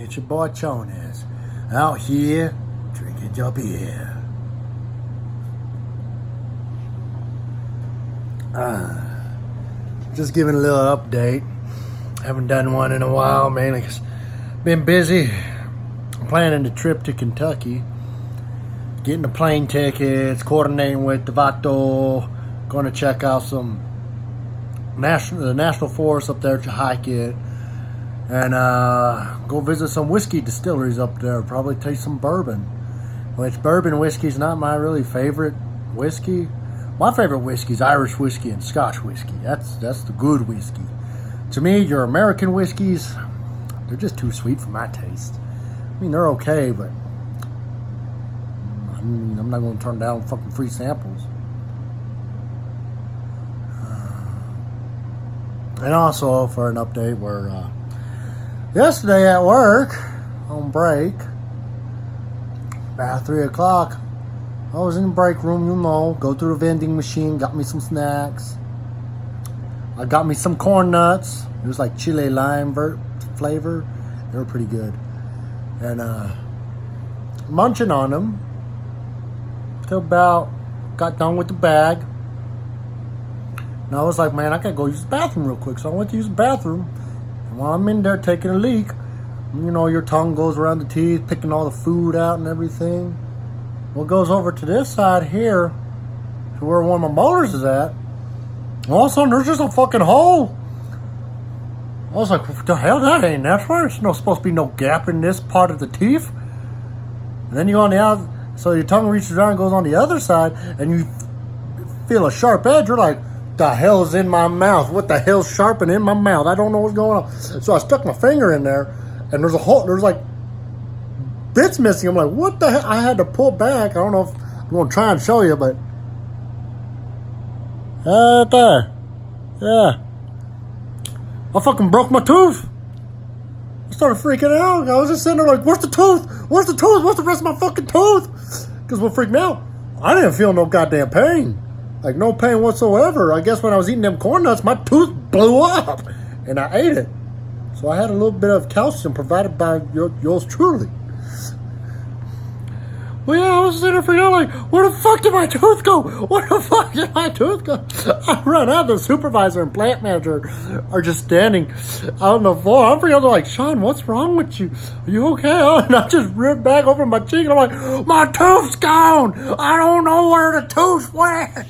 It's your boy Chones out here drinking your beer. Just giving a little update. Haven't done one in a while, man. It's been busy. I'm planning the trip to Kentucky. Getting the plane tickets, coordinating with Devato. Going to check out some the national forest up there to hike it. And go visit some whiskey distilleries up there. Probably taste some bourbon. Which bourbon whiskey is not my really favorite whiskey. My favorite whiskey is Irish whiskey and Scotch whiskey. That's the good whiskey. To me, your American whiskeys, they're just too sweet for my taste. I mean, they're okay, but I'm not going to turn down fucking free samples. And also, for an update, we're yesterday at work, on break, about 3 o'clock, I was in the break room, go through the vending machine, got me some snacks. I got me some corn nuts. It was like chili lime flavor. They were pretty good. And munching on them till about got done with the bag. And I was like, man, I gotta go use the bathroom real quick. So I went to use the bathroom. And while I'm in there taking a leak, your tongue goes around the teeth, picking all the food out and everything. Well, it goes over to this side here, to where one of my molars is at. And all of a sudden, there's just a fucking hole. I was like, what the hell? That ain't natural. There's supposed to be no gap in this part of the teeth. And then you go on the out, so your tongue reaches around and goes on the other side, and you feel a sharp edge. You're like, the hell's in my mouth? What the hell's sharpening in my mouth? I don't know what's going on. So I stuck my finger in there, and there's a hole. There's like bits missing. I'm like, what the hell? I had to pull back. I don't know if I'm going to try and show you, but right there. Yeah. I fucking broke my tooth. I started freaking out. I was just sitting there like, where's the tooth? Where's the tooth? Where's the rest of my fucking tooth? Because what freaked me out, I didn't feel no goddamn pain. Like, no pain whatsoever. I guess when I was eating them corn nuts, my tooth blew up. And I ate it. So I had a little bit of calcium provided by yours truly. Well, yeah, I was sitting there freaking out like, where the fuck did my tooth go? Where the fuck did my tooth go? I run out. The supervisor and plant manager are just standing out on the floor. I'm freaking out. They're like, Sean, what's wrong with you? Are you okay? And I just ripped back over my cheek. And I'm like, my tooth's gone. I don't know where the tooth went.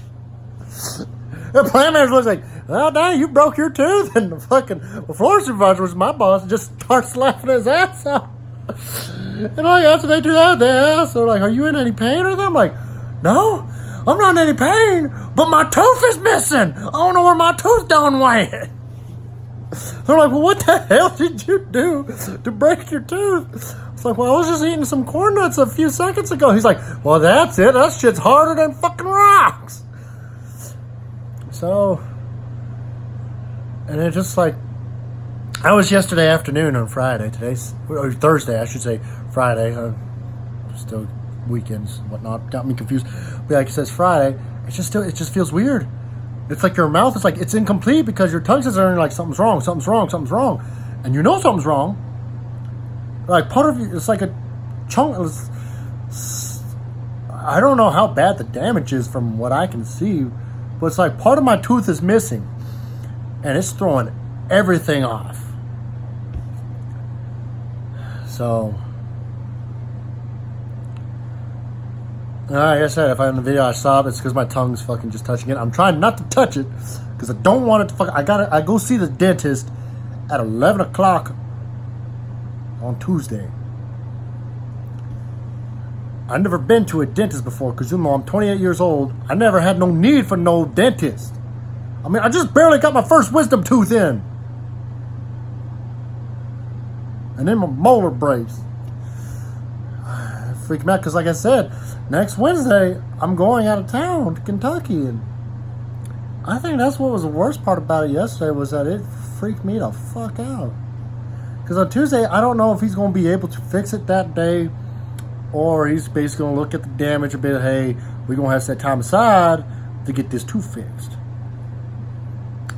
The plant manager was like, well, dang, you broke your tooth. And the fucking floor supervisor was my boss, just starts laughing his ass off. And like, after they do that, they ask, they're like, are you in any pain or something? I'm like, no, I'm not in any pain, but my tooth is missing. I don't know where my tooth done went. They're like, well, what the hell did you do to break your tooth? It's like, well, I was just eating some corn nuts a few seconds ago. He's like, well, that's it. That shit's harder than fucking rocks. So, and it's just like, I was yesterday afternoon on Friday. Today's, or Thursday, I should say, Friday. Still weekends and whatnot. Got me confused. But like it says Friday, it just feels weird. It's like your mouth is like, it's incomplete because your tongue says like something's wrong. And you know something's wrong. Like part of you, it's like a chunk. I don't know how bad the damage is from what I can see. But it's like part of my tooth is missing. And it's throwing everything off. So, like I said, if I'm in the video I saw it, it's because my tongue's fucking just touching it. I'm trying not to touch it because I don't want it to fuck. I go see the dentist at 11 o'clock on Tuesday. I've never been to a dentist before because I'm 28 years old. I never had no need for no dentist. I mean, I just barely got my first wisdom tooth in. And then my molar brace. Freaked me out because, like I said, next Wednesday, I'm going out of town to Kentucky. And I think that's what was the worst part about it yesterday was that it freaked me the fuck out. Because on Tuesday, I don't know if he's going to be able to fix it that day or he's basically going to look at the damage and be like, hey, we're going to have to set time aside to get this tooth fixed.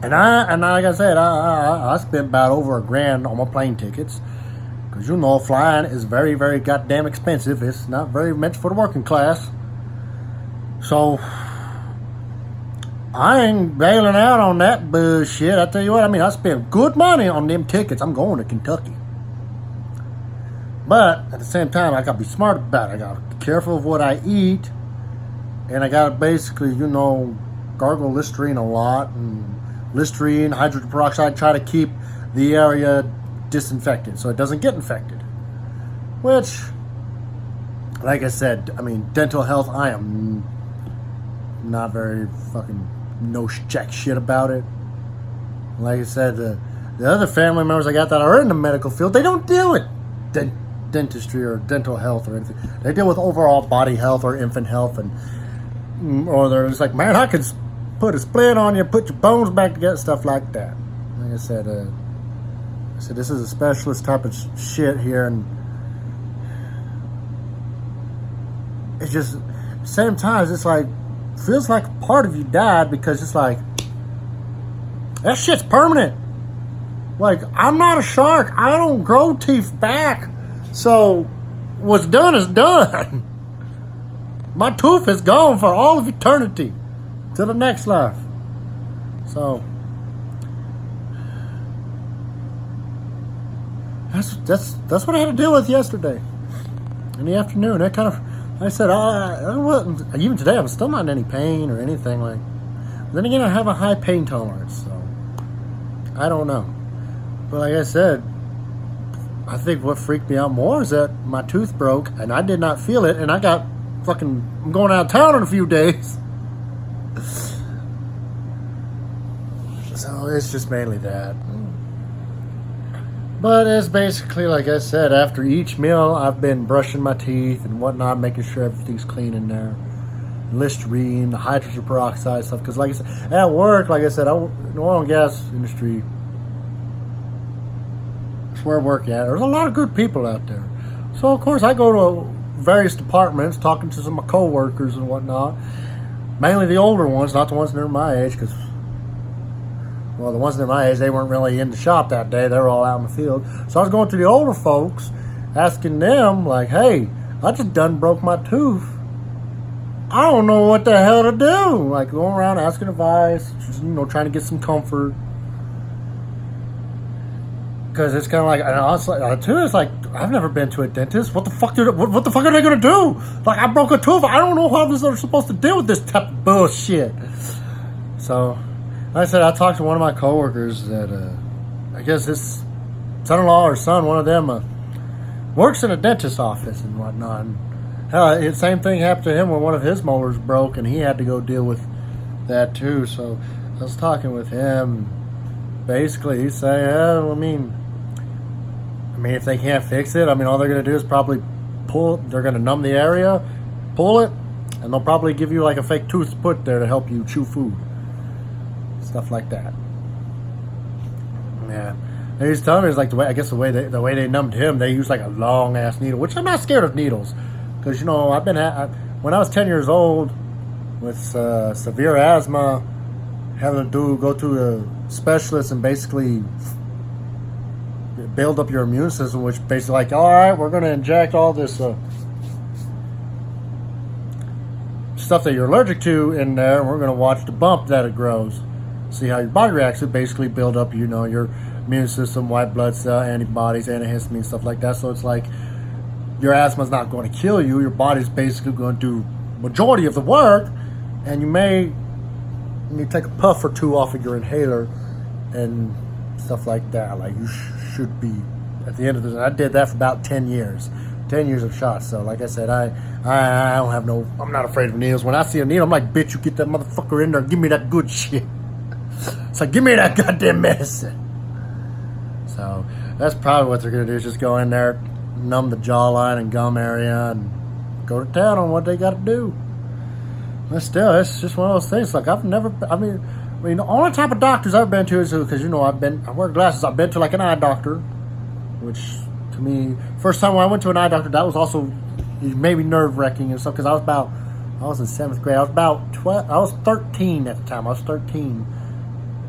And like I said, I spent about over $1,000 on my plane tickets. Because you know, flying is very, very goddamn expensive. It's not very meant for the working class. So, I ain't bailing out on that bullshit. I tell you what, I mean, I spent good money on them tickets. I'm going to Kentucky. But, at the same time, I got to be smart about it. I got to be careful of what I eat. And I got to basically, you know, gargle Listerine a lot. And Listerine, hydrogen peroxide, try to keep the area disinfected so it doesn't get infected. Which, like I said, I mean, dental health, I am not very fucking jack shit about it. Like I said, the other family members I got that are in the medical field, they don't deal with dentistry or dental health or anything. They deal with overall body health or infant health, and or they're just like, man, I could put a splint on you, put your bones back together, stuff like that. Like I said, this is a specialist type of shit here, and it's just, same times, it's like, feels like a part of you died, because it's like, that shit's permanent. Like, I'm not a shark. I don't grow teeth back. So, what's done is done. My tooth is gone for all of eternity. To the next life. So, that's what I had to deal with yesterday. In the afternoon. That kind of, I said, I wasn't, even today, I'm still not in any pain or anything like. Then again, I have a high pain tolerance, so I don't know. But like I said, I think what freaked me out more is that my tooth broke and I did not feel it, and I got I'm going out of town in a few days. So it's just mainly that. But it's basically, like I said, after each meal, I've been brushing my teeth and whatnot, making sure everything's clean in there. Listerine, the hydrogen peroxide stuff. Because, like I said, at work, like I said, in the oil and gas industry, that's where I work at. There's a lot of good people out there. So, of course, I go to various departments, talking to some of my co-workers and whatnot. Mainly the older ones, not the ones that are my age, because, well, the ones that are my age, they weren't really in the shop that day. They were all out in the field. So I was going to the older folks, asking them, like, hey, I just done broke my tooth. I don't know what the hell to do. Like, going around asking advice, just, trying to get some comfort. Because it's kind of like, and also, too, it's like, I've never been to a dentist. What the fuck what the fuck are they going to do? Like, I broke a tooth. I don't know how they're supposed to deal with this type of bullshit. So, like I said, I talked to one of my coworkers that, I guess his son-in-law or son, one of them, works in a dentist's office and whatnot. And hell, the same thing happened to him when one of his molars broke, and he had to go deal with that too. So I was talking with him. Basically, he's saying, I mean, if they can't fix it, all they're going to do is probably they're going to numb the area, pull it, and they'll probably give you like a fake tooth put there to help you chew food. Stuff like that. Yeah. And he's telling me, it's like the way they numbed him, they use like a long ass needle, which I'm not scared of needles, because I've been when I was 10 years old with severe asthma, having to go to a specialist and basically build up your immune system, which basically like, all right, we're going to inject all this stuff that you're allergic to in there, and we're going to watch the bump that it grows. See how your body reacts to basically build up, your immune system, white blood cell, antibodies, antihistamine, stuff like that. So it's like your asthma's not going to kill you. Your body's basically going to do majority of the work, and you take a puff or two off of your inhaler and stuff like that. Like you should be at the end of this. I did that for about 10 years. 10 years of shots. So like I said, I don't have I'm not afraid of needles. When I see a needle, I'm like, bitch, you get that motherfucker in there, give me that good shit. So give me that goddamn medicine. So that's probably what they're going to do, is just go in there, numb the jawline and gum area, and go to town on what they got to do. But still, it's just one of those things. Like, I've never, the only type of doctors I've been to is, because, I wear glasses. I've been to like an eye doctor, which to me, first time when I went to an eye doctor, that was also maybe nerve-wracking and stuff, because I was in 7th grade. I was about 12, I was 13 at the time. I was 13.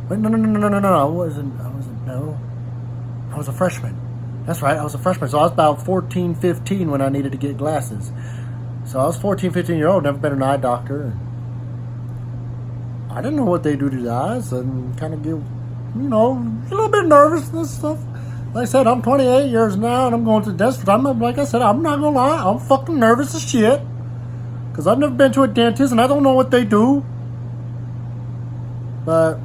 Wait, no, I wasn't, I was a freshman. That's right, I was a freshman. So I was about 14, 15 when I needed to get glasses. So I was 14, 15-year-old, never been an eye doctor. I didn't know what they do to the eyes and kind of get, a little bit nervous and stuff. Like I said, I'm 28 years now and I'm going to the dentist. Like I said, I'm not going to lie, I'm fucking nervous as shit. Because I've never been to a dentist and I don't know what they do. But,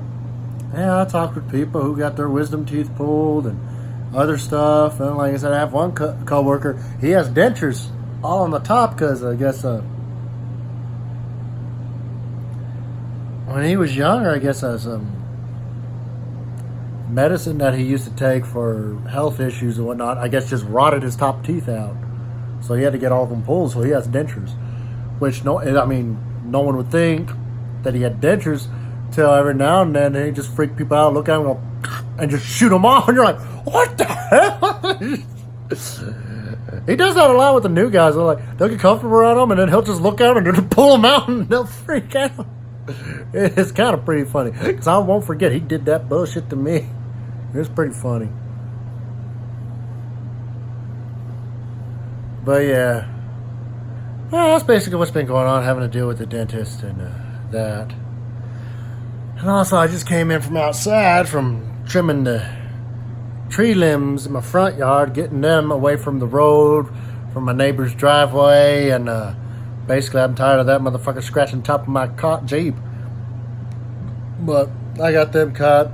yeah, I talked with people who got their wisdom teeth pulled and other stuff. And like I said, I have one co-worker. He has dentures all on the top because I guess when he was younger, I guess medicine that he used to take for health issues and whatnot, I guess just rotted his top teeth out. So he had to get all of them pulled, so he has dentures. Which, no one would think that he had dentures till every now and then he just freak people out, look at him and just shoot them off, and you're like, what the hell? He does that a lot with the new guys. They'll get comfortable around him, and then he'll just look at them and then pull them out, and they'll freak out. It's kind of pretty funny, because I won't forget he did that bullshit to me. It was pretty funny. But yeah, well, that's basically what's been going on, having to deal with the dentist and that. And also, I just came in from outside from trimming the tree limbs in my front yard, getting them away from the road, from my neighbor's driveway, and basically I'm tired of that motherfucker scratching the top of my Jeep. But I got them cut.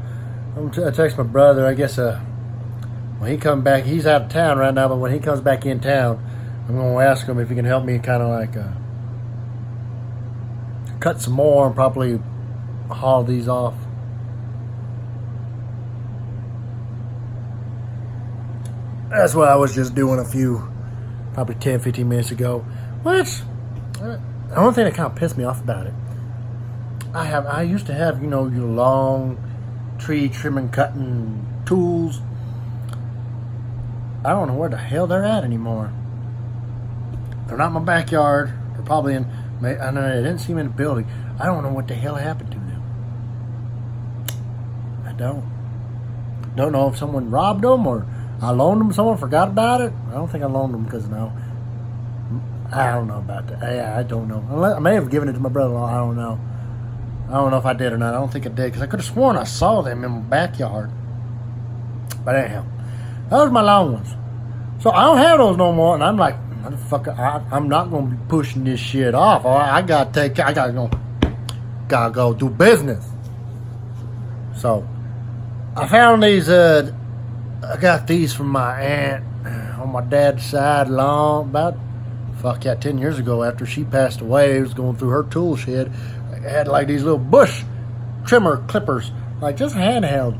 I text my brother, I guess when he comes back, he's out of town right now, but when he comes back in town, I'm going to ask him if he can help me kind of like cut some more and probably haul these off. That's what I was just doing probably 10, 15 minutes ago. Which, the only thing that kind of pissed me off about it, I used to have, your long tree trimming, cutting tools. I don't know where the hell they're at anymore. They're not in my backyard. They're probably in, I know they didn't see them in the building. I don't know what the hell happened to them. I don't know if someone robbed them or I loaned them, someone forgot about it. I don't think I loaned them because I don't know about that. I don't know. I may have given it to my brother-in-law. I don't know. I don't know if I did or not. I don't think I did because I could have sworn I saw them in my backyard. But anyhow, those are my long ones. So I don't have those no more, and I'm like, motherfucker, I'm not gonna be pushing this shit off. All right, I gotta go do business. So I found these. I got these from my aunt on my dad's side, about 10 years ago. After she passed away, I was going through her tool shed. I had like these little bush trimmer clippers, like just handheld,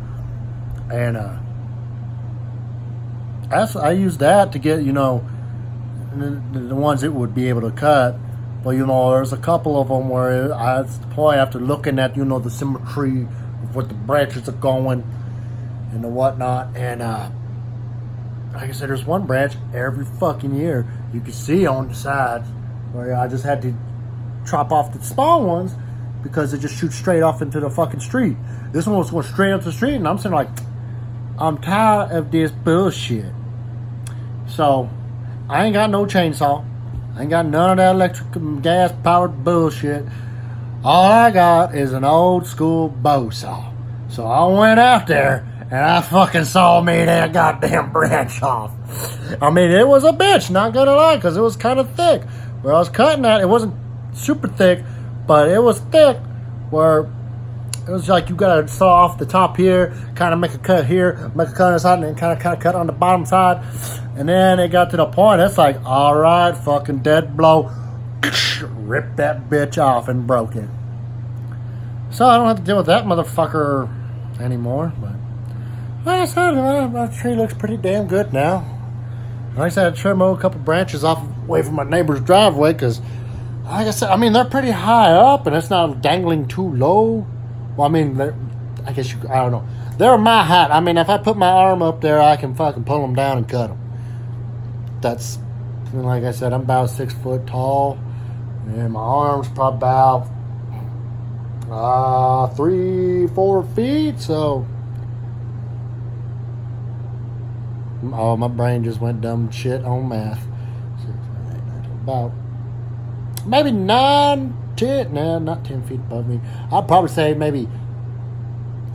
and I used that to get the ones it would be able to cut. But there's a couple of them where that's the point after looking at the symmetry of what the branches are going and the whatnot, and like I said, there's one branch every fucking year you can see on the sides where I just had to chop off the small ones because it just shoots straight off into the fucking street. This one was going straight up the street, and I'm saying like, I'm tired of this bullshit. So I ain't got no chainsaw. I ain't got none of that electric gas powered bullshit. All I got is an old school bow saw. So I went out there and I fucking saw me that goddamn branch off. I mean, it was a bitch, not gonna lie, because it was kind of thick. Where I was cutting at, it wasn't super thick, but it was thick where it was like you gotta saw off the top here, kind of make a cut here, make a cut on the side, and then kind of cut on the bottom side. And then it got to the point, it's like, all right, fucking dead blow. Ripped that bitch off and broke it. So I don't have to deal with that motherfucker anymore. But like I said, my tree looks pretty damn good now. Like I said, I trimmed a couple branches off away from my neighbor's driveway because, like I said, I mean, they're pretty high up and it's not dangling too low. Well, I mean, I guess I don't know. They're my height. I mean, if I put my arm up there, I can fucking pull them down and cut them. That's, like I said, I'm about 6 foot tall. And my arm's probably about 3-4 feet. So Oh, my brain just went dumb shit on math. About maybe 9, 10, nah, not 10 feet above me. I'd probably say maybe,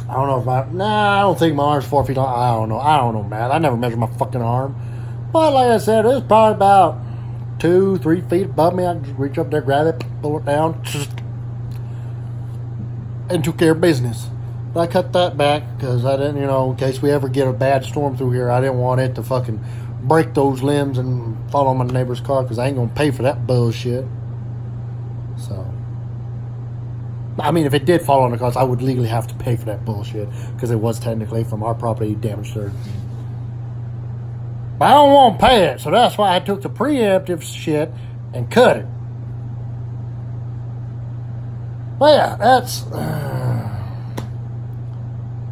I don't know if I don't think my arm's 4 feet long. I don't know, man. I never measured my fucking arm. But like I said, it was probably about 2, 3 feet above me. I just reach up there, grab it, pull it down, and took care of business. But I cut that back because I didn't, in case we ever get a bad storm through here, I didn't want it to fucking break those limbs and fall on my neighbor's car because I ain't gonna pay for that bullshit. So, I mean, if it did fall on the cars, I would legally have to pay for that bullshit because it was technically from our property damage to. But I don't want to pay it, so that's why I took the preemptive shit and cut it. But yeah, that's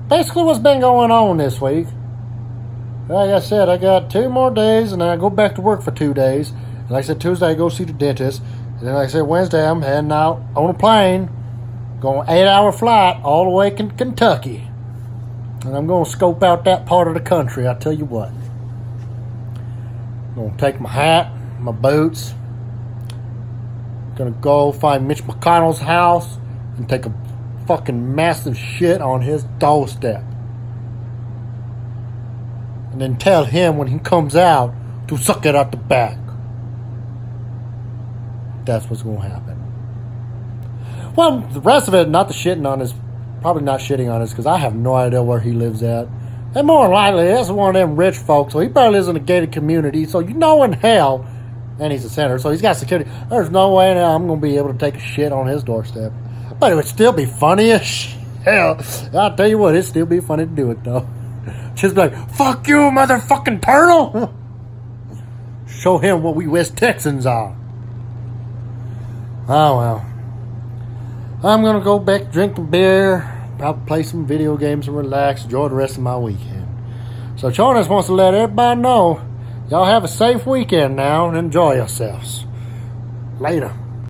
basically what's been going on this week. Like I said, I got 2 more days, and then I go back to work for 2 days. And like I said, Tuesday I go see the dentist. And then like I said, Wednesday I'm heading out on a plane, going 8-hour flight all the way to Kentucky. And I'm going to scope out that part of the country, I tell you what. I'm going to take my hat, my boots. Going to go find Mitch McConnell's house and take a fucking massive shit on his doorstep. And then tell him when he comes out to suck it out the back. That's what's going to happen. Well, the rest of it, not the shitting on his, probably not shitting on his, because I have no idea where he lives at. And more than likely, that's one of them rich folks, so he probably lives in a gated community, so in hell, and he's a senator, so he's got security. There's no way in hell I'm going to be able to take a shit on his doorstep. But it would still be funny as hell. I'll tell you what, it'd still be funny to do it, though. Just be like, fuck you, motherfucking turtle! Show him what we West Texans are. Oh, well. I'm going to go back, drink some beer, probably play some video games and relax, enjoy the rest of my weekend. So Jonas wants to let everybody know, y'all have a safe weekend now and enjoy yourselves. Later.